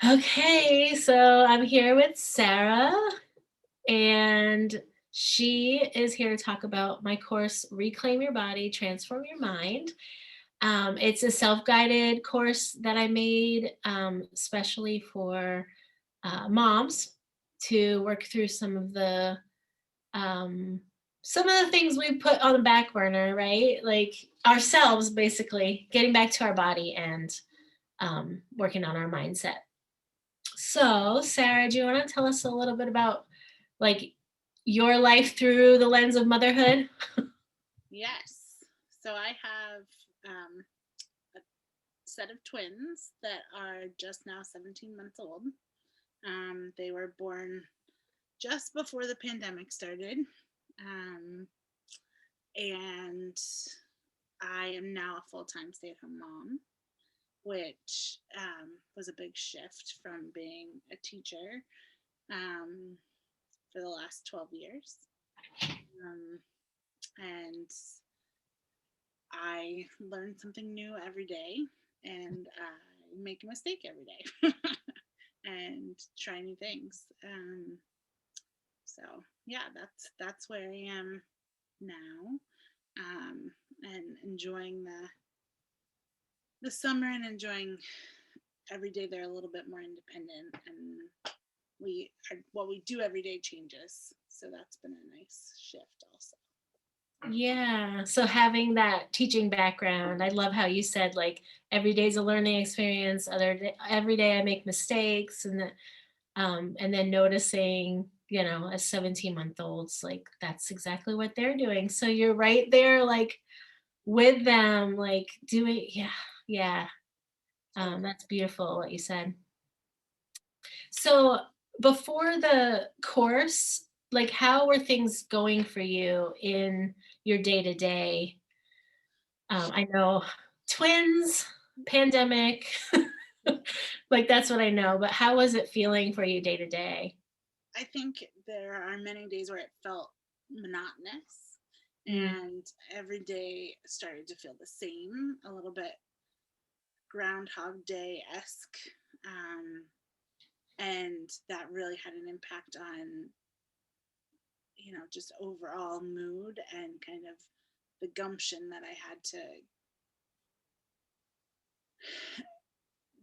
Okay, so I'm here with Sarah, and she is here to talk about my course, Reclaim Your Body, Transform Your Mind. It's a self-guided course that I made, especially for moms to work through um, some of the things we put on the back burner, right? Like ourselves, basically, getting back to our body and working on our mindset. So, Sarah, do you want to tell us a little bit about like your life through the lens of motherhood? Yes. So I have a set of twins that are just now 17 months old. They were born just before the pandemic started. Um, and I am now a full time stay at home mom, which was a big shift from being a teacher um, for the last 12 years. Um, and I learn something new every day, and I make a mistake every day and try new things. So yeah, that's where I am now, and enjoying the summer and enjoying every day they're a little bit more independent, and what we do every day changes. So that's been a nice shift also. Yeah. So having that teaching background, I love how you said like every day's a learning experience. Every day I make mistakes, and then noticing, as 17-month-olds, like that's exactly what they're doing. So you're right there, like with them, like doing, yeah, yeah. Totally. That's beautiful what you said. So before the course, like how were things going for you in your day to day? I know twins, pandemic, like that's what I know, but how was it feeling for you day to day? I think there are many days where it felt monotonous, Mm, and every day started to feel the same, a little bit Groundhog Day esque. Um, and that really had an impact on, just overall mood and kind of the gumption that I had to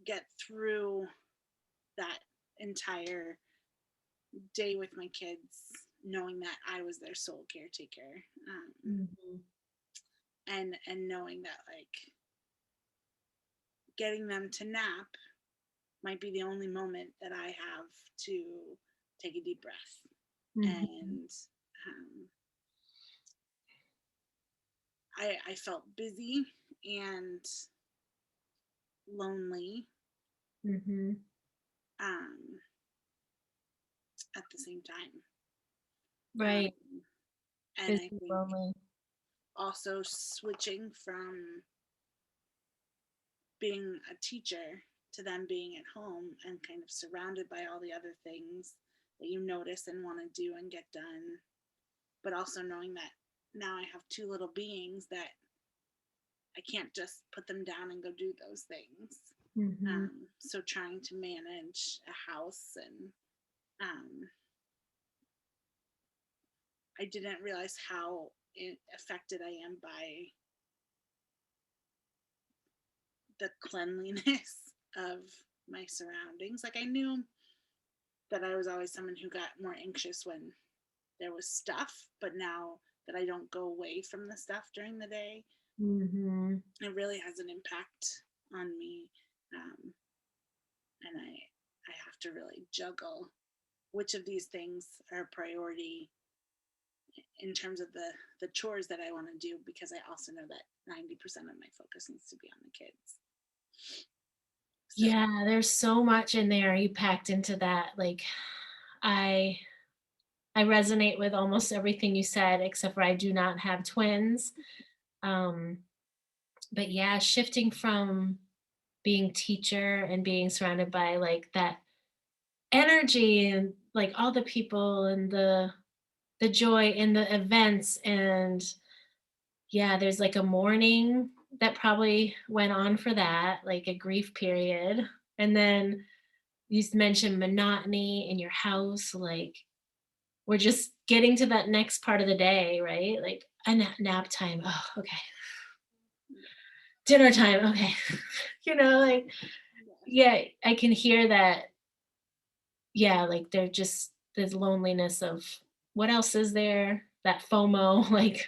get through that entire day with my kids, knowing that I was their sole caretaker, mhm. and knowing that like getting them to nap might be the only moment that I have to take a deep breath. Mhm. And um, I felt busy and lonely, Mhm. um, at the same time. Right. Um, and I Busy, think lonely. also switching from being a teacher to them being at home and kind of surrounded by all the other things that you notice and want to do and get done, but also knowing that now I have two little beings that I can't just put them down and go do those things. Mhm. So trying to manage a house, and um, I didn't realize how affected I am by the cleanliness of my surroundings. Like I knew that I was always someone who got more anxious when there was stuff, but now that I don't go away from the stuff during the day, Mhm. it really has an impact on me. Um, and I have to really juggle which of these things are a priority in terms of the chores that I want to do, because I also know that 90% of my focus needs to be on the kids. So Yeah, there's so much in there you packed into that. Like I I resonate with almost everything you said, except for I do not have twins. Um, but yeah, shifting from being teacher and being surrounded by like that energy and like all the people and the joy in the events, and yeah, there's like a mourning that probably went on for that, like a grief period. And then you mentioned monotony in your house, like we're just getting to that next part of the day, right? Like a nap time. Oh, okay. Dinner time. Okay. Like, Yes. yeah, I can hear that. Yeah, like they're just this loneliness of what else is there? That FOMO, like,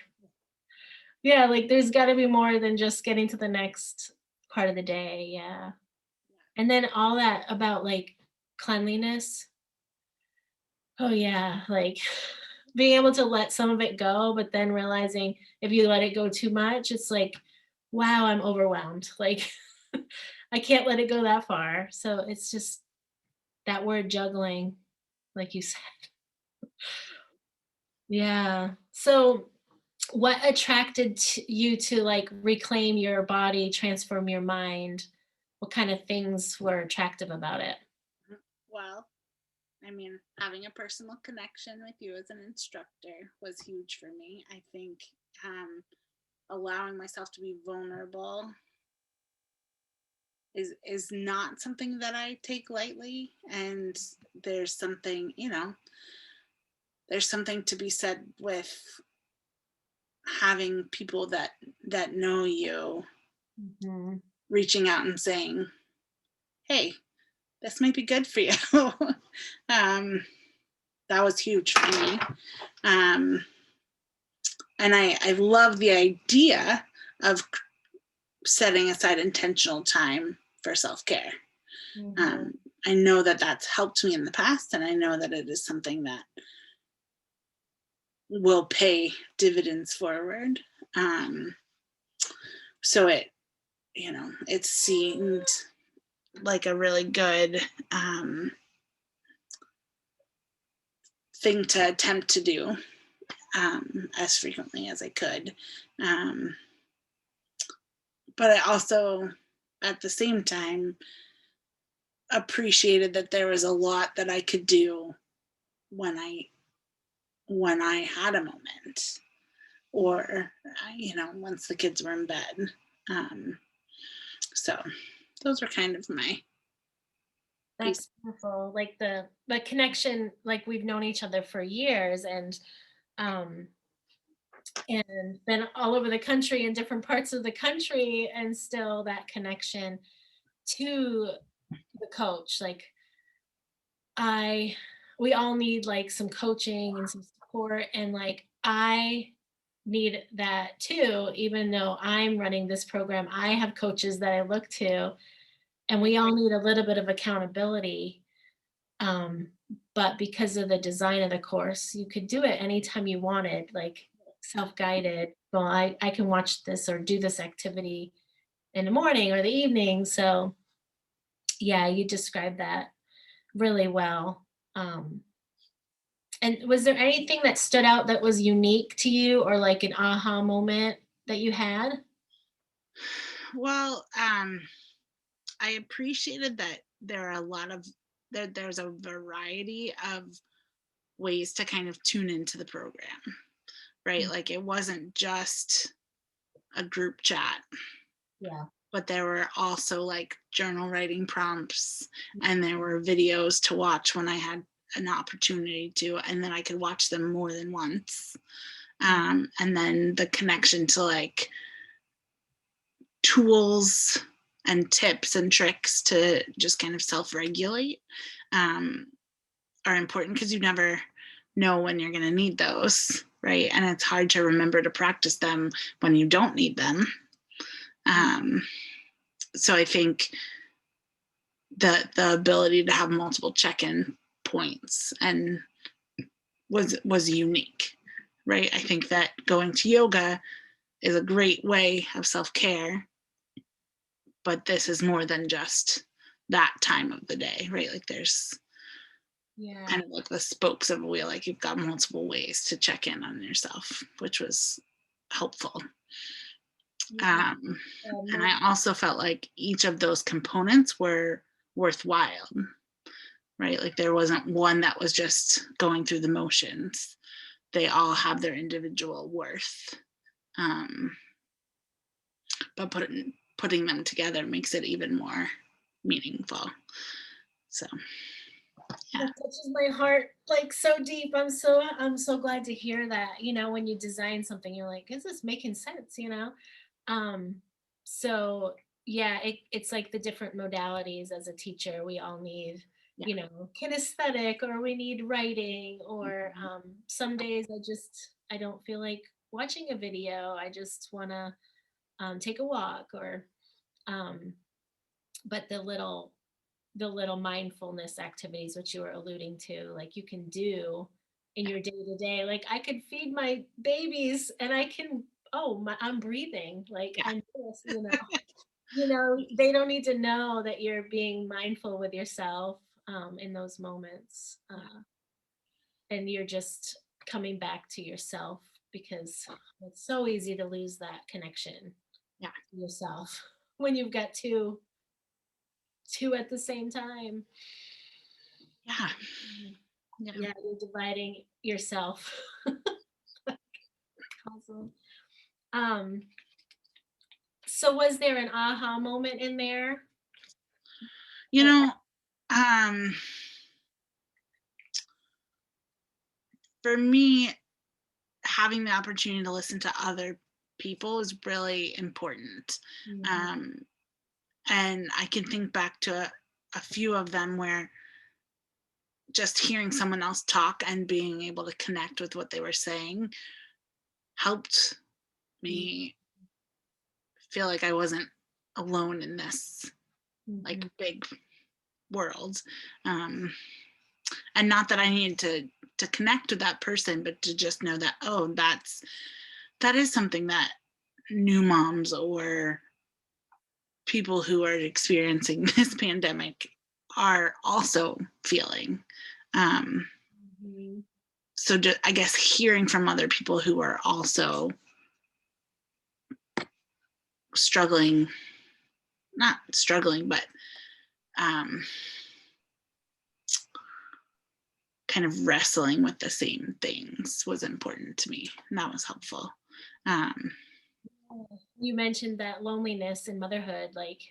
yeah, like there's got to be more than just getting to the next part of the day. Yeah. And then all that about like cleanliness. Oh yeah, like being able to let some of it go, but then realizing if you let it go too much, it's like, wow, I'm overwhelmed. Like I can't let it go that far. So it's just that word juggling, like you said. Yeah. So what attracted you to like reclaim your body, transform your mind? What kind of things were attractive about it? Mhm. Well, I mean, having a personal connection with you as an instructor was huge for me. I think um, allowing myself to be vulnerable is not something that I take lightly, and there's something, there's something to be said with having people that know you Mhm. reaching out and saying, "Hey, this might be good for you." um, that was huge for me. Um, and I love the idea of setting aside intentional time for self-care. Mhm. um, I know that that's helped me in the past, and I know that it is something that will pay dividends forward. um, so it seemed like a really good thing to attempt to do as frequently as I could. um, but I also, at the same time, appreciated that there was a lot that I could do when I had a moment, or once the kids were in bed. Um, so those were kind of my piece. That's beautiful. Like the connection, like we've known each other for years um and been all over the country in different parts of the country and still that connection to the coach. Like I we all need like some coaching and some support and like I need that too even though I'm running this program. I have coaches that I look to and we all need a little bit of accountability. Um, but because of the design of the course, you could do it anytime you wanted, like self-guided. Well, I can watch this or do this activity in the morning or the evening. So yeah, you described that really well. Um, and was there anything that stood out that was unique to you or like an aha moment that you had? Well, I appreciated that there are a lot of there's a variety of ways to kind of tune into the program, right? Mm, Like it wasn't just a group chat, yeah. but there were also like journal writing prompts, and there were videos to watch when I had an opportunity to, and then I could watch them more than once. Mm, And then the connection to like tools and tips and tricks to just kind of self-regulate um, are important, because you never know when you're going to need those, right? And it's hard to remember to practice them when you don't need them. mm, um, so I think the ability to have multiple check-in points and was unique, right? I think that going to yoga is a great way of self-care, but this is more than just that time of the day, right? Like there's yeah. kind of like the spokes of a wheel, like you've got multiple ways to check in on yourself, which was helpful. Yeah. um, and More, I also felt like each of those components were worthwhile, right? Like there wasn't one that was just going through the motions. They all have their individual worth. um, but putting them together makes it even more meaningful. So yeah. That touches my heart like so deep. I'm so glad to hear that. When you design something, you're like, is this making sense? Um, so yeah, it's like the different modalities as a teacher. We all need, Yeah. kinesthetic, or we need writing, or Mhm. some days I don't feel like watching a video. I just want to take a walk, or um, but the little mindfulness activities, which you were alluding to, like you can do in Yeah. your day to day. Like I could feed my babies and I'm breathing. Like Yeah. I know this, they don't need to know that you're being mindful with yourself in those moments. Yeah. And you're just coming back to yourself, because it's so easy to lose that connection Yeah. to yourself when you've got two at the same time. Yeah. Mhm. Yeah. Yeah, you're dividing yourself. Awesome. Um, so was there an aha moment in there? You Or know, um, for me, having the opportunity to listen to other people is really important. Mhm, Um, and I can think back to a few of them where just hearing someone else talk and being able to connect with what they were saying helped mm, me feel like I wasn't alone in this like mhm, big world. Um, and not that I needed to connect with that person, but to just know that, oh, that is something that new moms or people who are experiencing this pandemic are also feeling. Um, mhm, so just, I guess hearing from other people who are also struggling, not struggling, but um, kind of wrestling with the same things was important to me. And that was helpful. Um, You mentioned that loneliness in motherhood, like,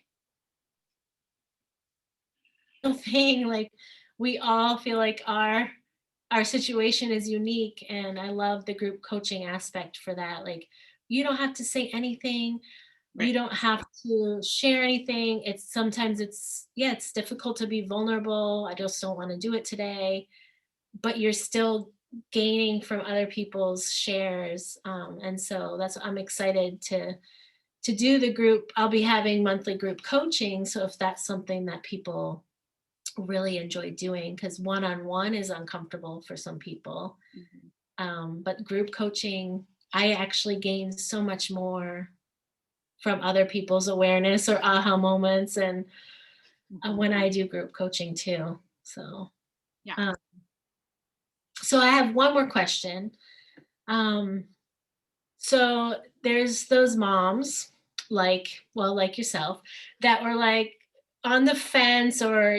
thing, like, we all feel like our situation is unique, and I love the group coaching aspect for that. Like, you don't have to say anything. right. You don't have to share anything. It's difficult to be vulnerable. I just don't want to do it today, but you're still gaining from other people's shares. And so I'm excited to do the group. I'll be having monthly group coaching. So if that's something that people really enjoy doing, because one-on-one is uncomfortable for some people. Mhm. But group coaching, I actually gain so much more from other people's awareness or aha moments, and Mhm. when I do group coaching too. So, Yeah. um, so I have one more question. Um, so there's those moms, like yourself, that were like on the fence, or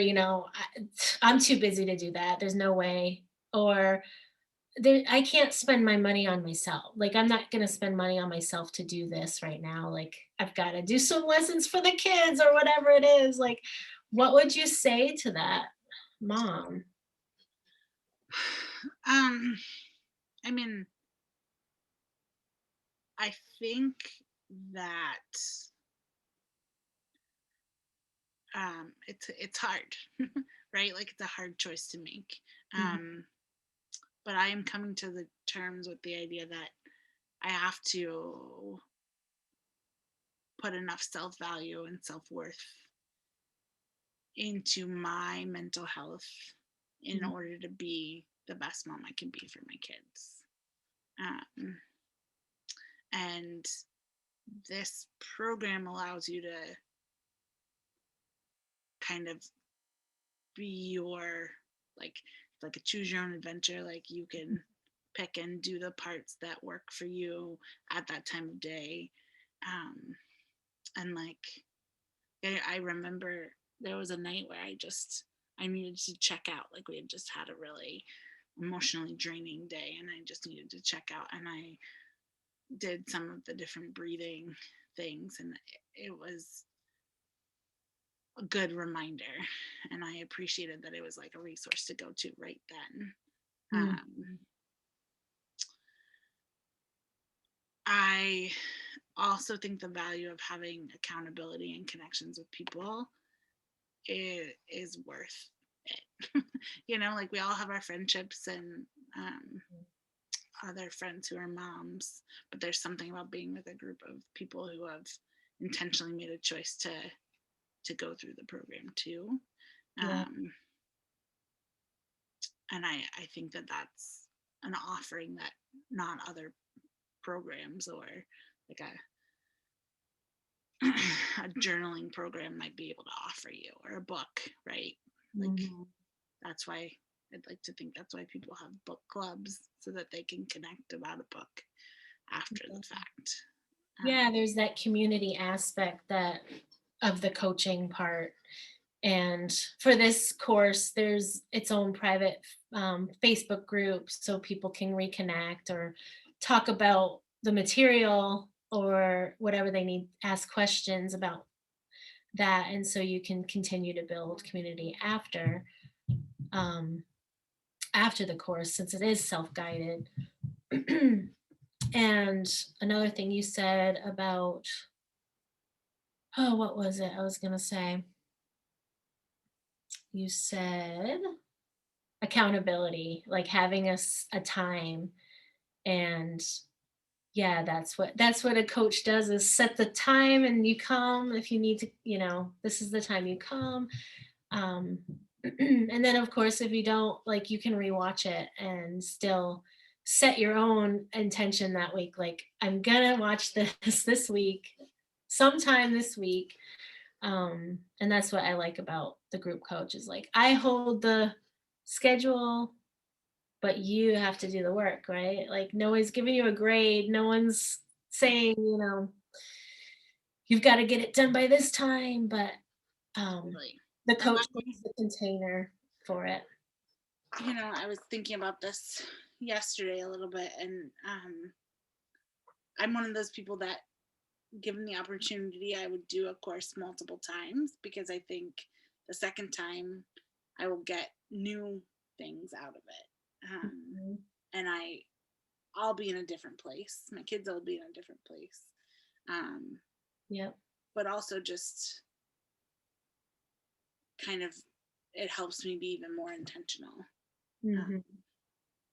I'm too busy to do that. There's no way, or I can't spend my money on myself. Like, I'm not gonna spend money on myself to do this right now. Like, I've got to do some lessons for the kids or whatever it is. Like, what would you say to that mom? Um, I mean, I think that it's hard, right? Like it's a hard choice to make. Mhm, Um, but I am coming to the terms with the idea that I have to put enough self value and self worth into my mental health in mhm, order to be the best mom I can be for my kids. Um, and this program allows you to kind of be your like like a choose your own adventure. Like you can pick and do the parts that work for you at that time of day. um and like I remember there was a night where I needed to check out. Like we had just had a really emotionally draining day and I just needed to check out, and I did some of the different breathing things, and it was a good reminder, and I appreciated that it was like a resource to go to right then. Um, Mhm. I also think the value of having accountability and connections with people is worth it. Like we all have our friendships and other friends who are moms, but there's something about being with a group of people who have intentionally made a choice to go through the program too. Yeah. Um, and I think that that's an offering that not other programs or like a journaling program might be able to offer you, or a book, right? Like Mhm. that's why I'd like to think that's why people have book clubs, so that they can connect about a book after the fact. Yeah, there's that community aspect that of the coaching part. And for this course, there's its own private Facebook group so people can reconnect or talk about the material or whatever they need, ask questions about that. And so you can continue to build community um, after the course since it is self-guided. And another thing you said about, oh, what was it I was going to say? You said accountability, like having a time. And yeah, that's what a coach does, is set the time and you come if you need to, this is the time you come. um and then of course if you don't, like, you can rewatch it and still set your own intention that week, like, I'm gonna watch this this week, sometime this week. And that's what I like about the group coach, is like I hold the schedule, but you have to do the work, right? Like no one's giving you a grade, no one's saying, you've got to get it done by this time, but um Totally. the And coach is the container for it. I was thinking about this yesterday a little bit, and I'm one of those people that, given the opportunity, I would do a course multiple times, because I think the second time I will get new things out of it. Mhm. And I'll be in a different place. My kids will be in a different place. Um, Yep. but also just kind of, it helps me be even more intentional. Um, Hmm.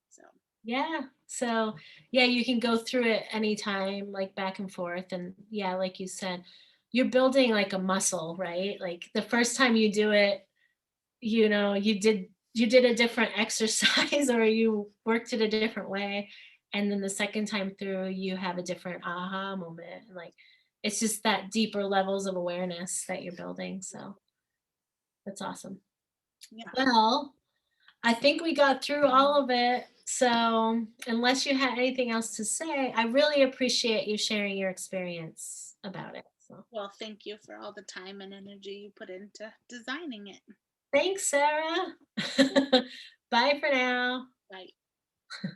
so Yeah. So, yeah, you can go through it anytime, like back and forth. And yeah, like you said, you're building like a muscle, right? Like the first time you do it, you did a different exercise or you worked it a different way. And then the second time through, you have a different aha moment. And like it's just that deeper levels of awareness that you're building. So that's awesome. yeah. Well, I think we got through all of it. So, unless you had anything else to say, I really appreciate you sharing your experience about it. So, Well, thank you for all the time and energy you put into designing it. thanks, Sarah. Bye for now. Bye.